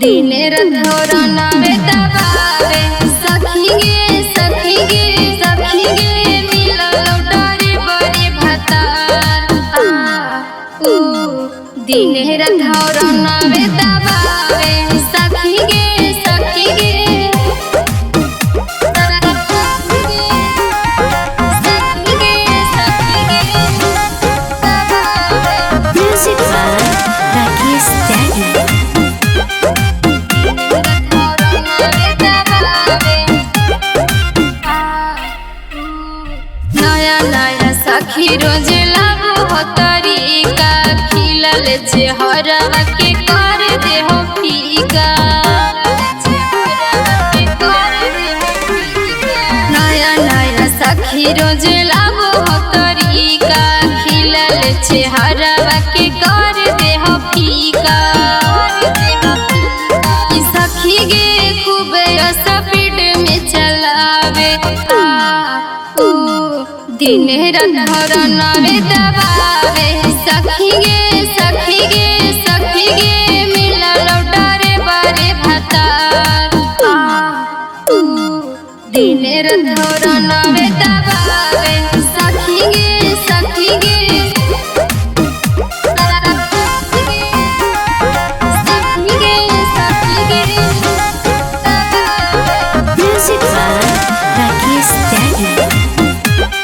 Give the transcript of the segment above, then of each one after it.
दिन रथौरन में दबावे सखी गे मिलल डरे बड़े भतार दिन रथौरन में दबावे सखी गे Music by Rakesh Daddy. नया नया सखी रोज लाबो हो तरीका खिलल चेहरवा के कर दे हो फीका। नया नया सखी रोज लाबो हो तरीका खिलल चेहरवा के कर दे हो फीका। सखी गे खूब स्पीड में चलावे दिन रथौरन में दबावे सखी गे मिलल डरे बड़े भतार दिन रथौरन में दबावे सखी गे Music by Rakesh Daddy.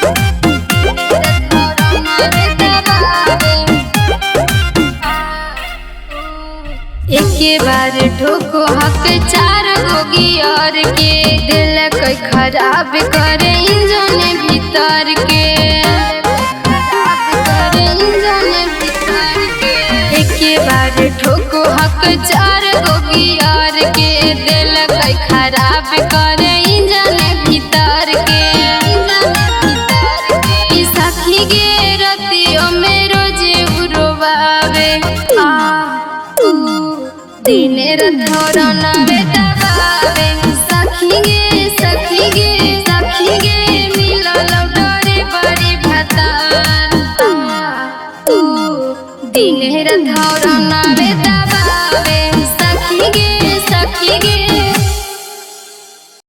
एके बार ठोको हक चार गो गियर के दिल कोई खराब करे इंजन भीतर के। एके बार ठोको हक चार गो गियर के दिल कोई खराब करे इंजन भीतर के। सखी गे रतियों में रोज उड़वावे दिन रथौरन में दबावे सखी गे मिलल डरे बड़े भतार दिन रथौरन में दबावे।